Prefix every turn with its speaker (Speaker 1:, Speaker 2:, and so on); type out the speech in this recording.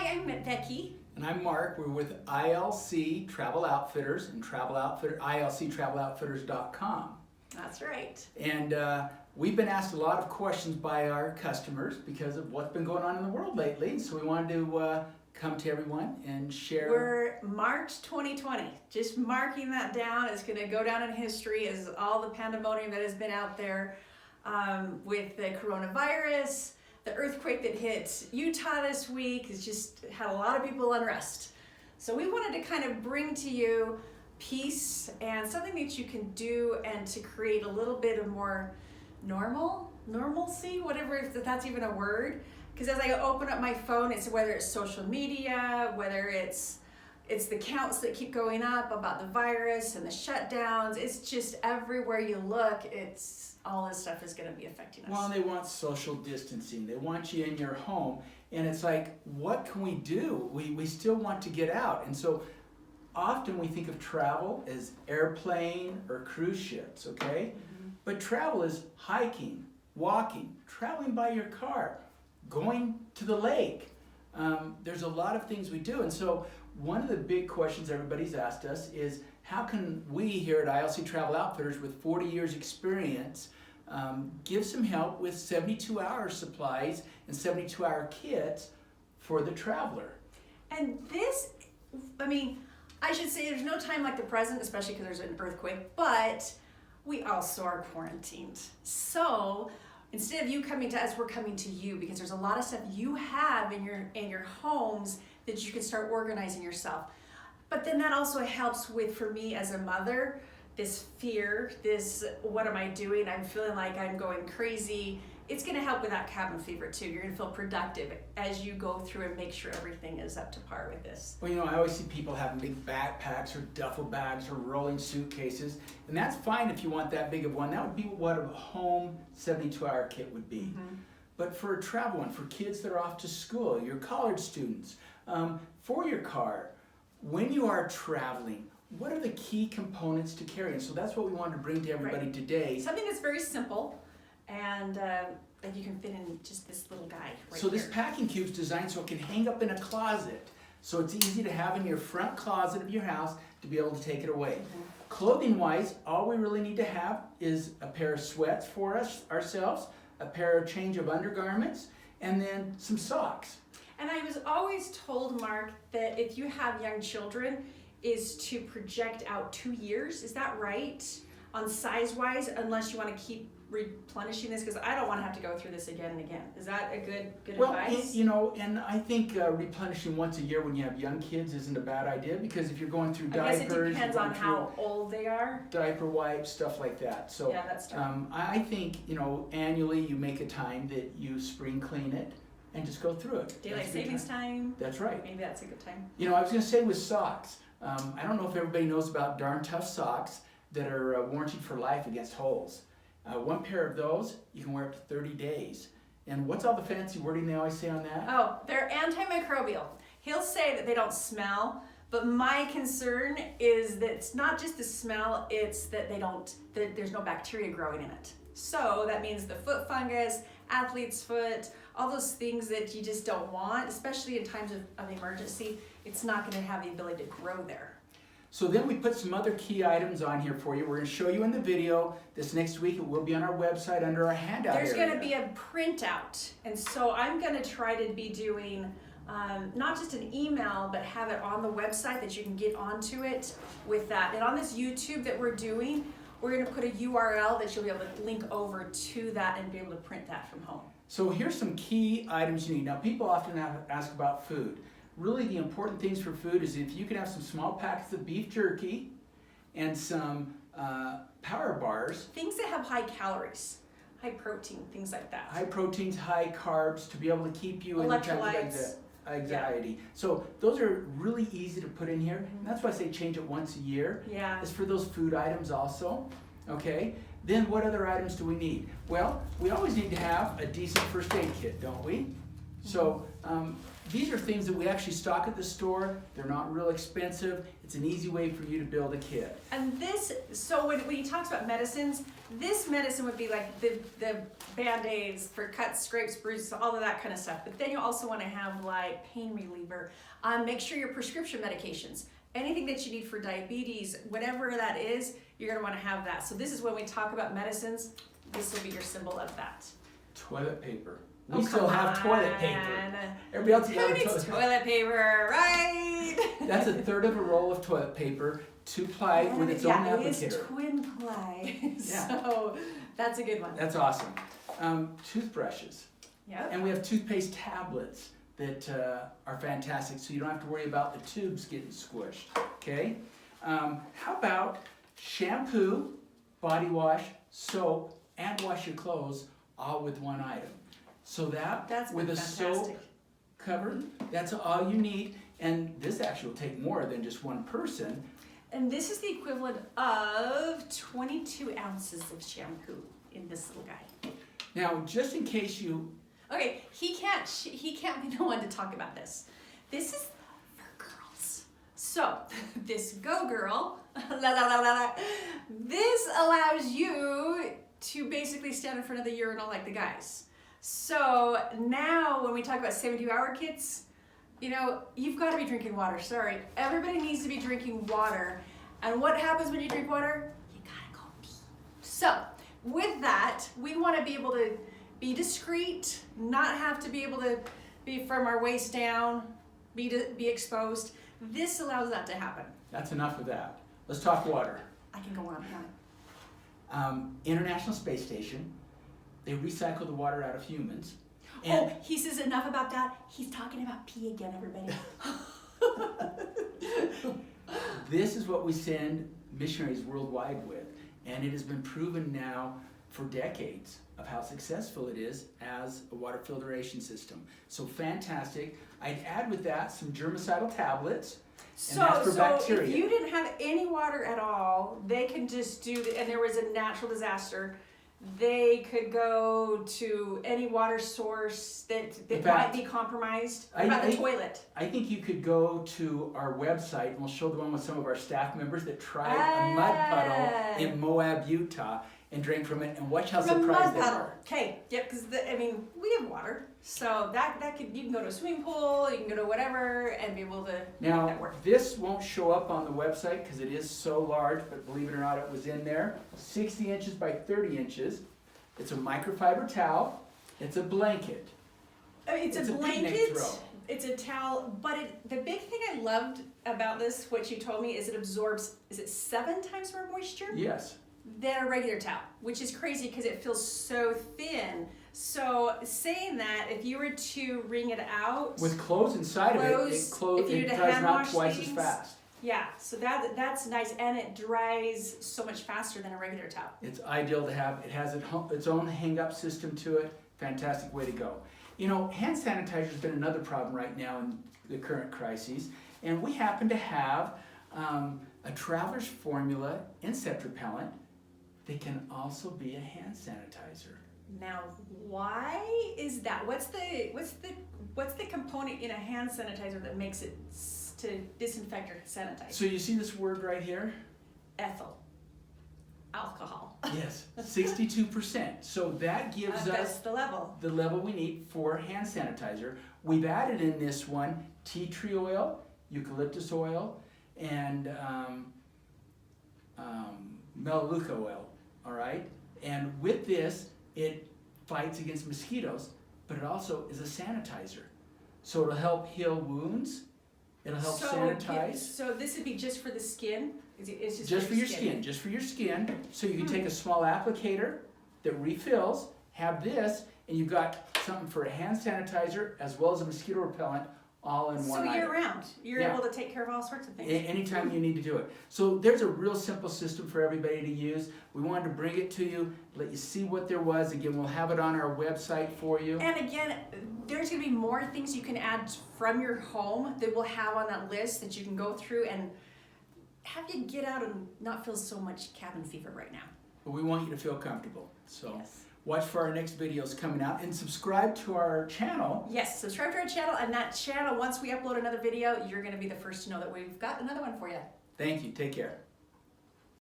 Speaker 1: I'm Becky.
Speaker 2: And I'm Mark. We're with ILC Travel Outfitters and ILCTravelOutfitters.com.
Speaker 1: That's right.
Speaker 2: And we've been asked a lot of questions by our customers because of what's been going on in the world lately. So we wanted to come to everyone and share.
Speaker 1: We're March 2020. Just marking that down. It's going to go down in history as all the pandemonium that has been out there with the coronavirus. The earthquake that hit Utah this week has just had a lot of people unrest. So we wanted to kind of bring to you peace and something that you can do and to create a little bit of more normalcy, whatever, if that's even a word. Because as I open up my phone, it's whether it's social media, whether it's the counts that keep going up about the virus and the shutdowns. It's just everywhere you look, it's all this stuff is going to be affecting us.
Speaker 2: Well, they want social distancing. They want you in your home. And it's like, what can we do? We still want to get out. And so often we think of travel as airplane or cruise ships, okay? Mm-hmm. But travel is hiking, walking, traveling by your car, going to the lake. There's a lot of things we do. And so one of the big questions everybody's asked us is, how can we here at ILC Travel Outfitters with 40 years experience give some help with 72-hour supplies and 72-hour kits for the traveler?
Speaker 1: And this, I should say there's no time like the present, especially because there's an earthquake, but we also are quarantined. So instead of you coming to us, we're coming to you because there's a lot of stuff you have in your homes that you can start organizing yourself. But then that also helps with, for me as a mother, this fear, this what am I doing? I'm feeling like I'm going crazy. It's gonna help with that cabin fever too. You're gonna feel productive as you go through and make sure everything is up to par with this.
Speaker 2: Well, I always see people having big backpacks or duffel bags or rolling suitcases, and that's fine if you want that big of one. That would be what a home 72-hour kit would be. Mm-hmm. But for a travel one, for kids that are off to school, your college students, for your car, when you are traveling, what are the key components to carry? And so that's what we wanted to bring to everybody today.
Speaker 1: Something that's very simple and that you can fit in just this little guy right
Speaker 2: So this packing cube's designed so it can hang up in a closet. So it's easy to have in your front closet of your house to be able to take it away. Mm-hmm. Clothing-wise, all we really need to have is a pair of sweats for ourselves, a pair of change of undergarments, and then some socks.
Speaker 1: And I was always told, Mark, that if you have young children, is to project out 2 years. Is that right? On size-wise, unless you want to keep replenishing this, because I don't want to have to go through this again and again. Is that a good advice?
Speaker 2: Well, and I think replenishing once a year when you have young kids isn't a bad idea, because if you're going through diapers,
Speaker 1: I guess it depends on how old they are.
Speaker 2: Diaper wipes, stuff like that. So
Speaker 1: yeah, that's true.
Speaker 2: I think annually you make a time that you spring clean it and just go through it.
Speaker 1: Daylight savings time.
Speaker 2: That's right.
Speaker 1: Maybe that's a good time.
Speaker 2: I was going to say with socks. I don't know if everybody knows about Darn Tough socks that are warranted for life against holes. One pair of those, you can wear up to 30 days. And what's all the fancy wording they always say on that?
Speaker 1: Oh, they're antimicrobial. He'll say that they don't smell, but my concern is that it's not just the smell, it's that there's no bacteria growing in it. So that means the foot fungus, athlete's foot, all those things that you just don't want, especially in times of emergency, it's not going to have the ability to grow there.
Speaker 2: So then we put some other key items on here for you. We're going to show you in the video. This next week it will be on our website under our handout
Speaker 1: There's
Speaker 2: area.
Speaker 1: going to be a printout, and so I'm going to try to be doing not just an email, but have it on the website that you can get onto it with that. And on this YouTube that we're doing, we're going to put a URL that you'll be able to link over to that and be able to print that from home.
Speaker 2: So here's some key items you need. Now, people often ask about food. Really, the important things for food is if you can have some small packets of beef jerky and some power bars.
Speaker 1: Things that have high calories, high protein, things like that.
Speaker 2: High proteins, high carbs to be able to keep you in times of anxiety. Yeah. So those are really easy to put in here. Mm-hmm. And that's why I say change it once a year.
Speaker 1: Yeah.
Speaker 2: It's for those food items also. Okay. Then what other items do we need? Well, we always need to have a decent first aid kit, don't we? So these are things that we actually stock at the store. They're not real expensive. It's an easy way for you to build a kit.
Speaker 1: And this, so when he talks about medicines, this medicine would be like the Band-Aids for cuts, scrapes, bruises, all of that kind of stuff. But then you also want to have like pain reliever. Make sure your prescription medications, anything that you need for diabetes, whatever that is, you're going to want to have that. So this is when we talk about medicines, this will be your symbol of that.
Speaker 2: Toilet paper.
Speaker 1: Oh,
Speaker 2: We still have toilet paper. Everybody else has
Speaker 1: Who
Speaker 2: got a
Speaker 1: needs
Speaker 2: toilet
Speaker 1: toilet paper, right?
Speaker 2: That's a third of a roll of toilet paper, 2-ply with its own
Speaker 1: It is
Speaker 2: applicator.
Speaker 1: twin ply.
Speaker 2: Yeah.
Speaker 1: So that's a good one.
Speaker 2: That's awesome. Toothbrushes.
Speaker 1: Yep.
Speaker 2: And we have toothpaste tablets that are fantastic, so you don't have to worry about the tubes getting squished, okay? How about shampoo, body wash, soap, and wash your clothes all with one item? So
Speaker 1: That's
Speaker 2: with a soap
Speaker 1: fantastic.
Speaker 2: cover, that's all you need. And this actually will take more than just one person.
Speaker 1: And this is the equivalent of 22 ounces of shampoo in this little guy.
Speaker 2: Now, just in case you,
Speaker 1: Okay, he can't be the one to talk about this. This is for girls. So this Go Girl, la la la la la. This allows you to basically stand in front of the urinal like the guys. So now when we talk about 72-hour kits, you know, you've got to be drinking water. Sorry, everybody needs to be drinking water. And what happens when you drink water? You gotta go pee. So with that, we want to be able to be discreet, not have to be able to be from our waist down, be exposed. This allows that to happen.
Speaker 2: that's enough of that. Let's talk water.
Speaker 1: I can go on and on.
Speaker 2: International Space Station, they recycle the water out of humans. And
Speaker 1: Oh, he says enough about that. He's talking about pee again, everybody.
Speaker 2: this is what we send missionaries worldwide with. And it has been proven now for decades of how successful it is as a water filtration system. So fantastic. I'd add with that some germicidal tablets. And that's for
Speaker 1: So
Speaker 2: bacteria.
Speaker 1: if you didn't have any water at all, they can just do, and there was a natural disaster, they could go to any water source that
Speaker 2: In
Speaker 1: might
Speaker 2: fact,
Speaker 1: be compromised.
Speaker 2: I-
Speaker 1: What about the
Speaker 2: I-
Speaker 1: toilet?
Speaker 2: I think you could go to our website and we'll show the one with some of our staff members that tried a mud puddle in Moab, Utah and drank from it and watch how
Speaker 1: From
Speaker 2: surprised
Speaker 1: mud
Speaker 2: they
Speaker 1: puddle.
Speaker 2: were.
Speaker 1: Okay, yep, because I mean we have water, so that could, you can go to a swimming pool, you can go to whatever, and be able to make
Speaker 2: Now,
Speaker 1: that work.
Speaker 2: this won't show up on the website because it is so large, but believe it or not, it was in there. 60 inches by 30 inches. It's a microfiber towel. It's a blanket.
Speaker 1: I mean, it's a
Speaker 2: picnic
Speaker 1: blanket.
Speaker 2: throw.
Speaker 1: It's a towel, but the big thing I loved about this, what you told me, is it absorbs, is it 7 times more moisture
Speaker 2: Yes.
Speaker 1: than a regular towel, which is crazy because it feels so thin. So saying that, if you were to wring it out,
Speaker 2: With clothes inside of
Speaker 1: Clothes, if you
Speaker 2: it
Speaker 1: did a
Speaker 2: dries
Speaker 1: hand
Speaker 2: out
Speaker 1: wash
Speaker 2: twice as
Speaker 1: things.
Speaker 2: fast.
Speaker 1: yeah, so that's nice, and it dries so much faster than a regular towel.
Speaker 2: It's ideal to have. It has its own hang-up system to it. Fantastic way to go. You know, hand sanitizer has been another problem right now in the current crises, and we happen to have a Traveler's Formula insect repellent that can also be a hand sanitizer.
Speaker 1: Now, why is that? What's the component in a hand sanitizer that makes it to disinfect or sanitize?
Speaker 2: So you see this word right here?
Speaker 1: Ethyl alcohol.
Speaker 2: Yes, 62%. So that gives
Speaker 1: That's
Speaker 2: us
Speaker 1: the level.
Speaker 2: the level we need for hand sanitizer. We've added in this one tea tree oil, eucalyptus oil, and melaleuca oil, all right? And with this, it fights against mosquitoes, but it also is a sanitizer. So it'll help heal wounds, it'll help sanitize.
Speaker 1: So this would be just for the skin? It's
Speaker 2: Just for your skin, just for your skin. So you can take a small applicator that refills, have this, and you've got something for a hand sanitizer as well as a mosquito repellent all in one
Speaker 1: So
Speaker 2: item.
Speaker 1: year round, you're
Speaker 2: Yeah.
Speaker 1: able to take care of all sorts of things.
Speaker 2: Anytime you need to do it. So there's a real simple system for everybody to use. We wanted to bring it to you, let you see what there was. Again, we'll have it on our website for you.
Speaker 1: And again, there's going to be more things you can add from your home that we'll have on that list that you can go through and have you get out and not feel so much cabin fever right now.
Speaker 2: But we want you to feel comfortable. So
Speaker 1: Yes.
Speaker 2: Watch for our next videos coming out and subscribe to our channel.
Speaker 1: Yes, subscribe to our channel, and that channel, once we upload another video, you're going to be the first to know that we've got another one for you.
Speaker 2: Thank you. Take care.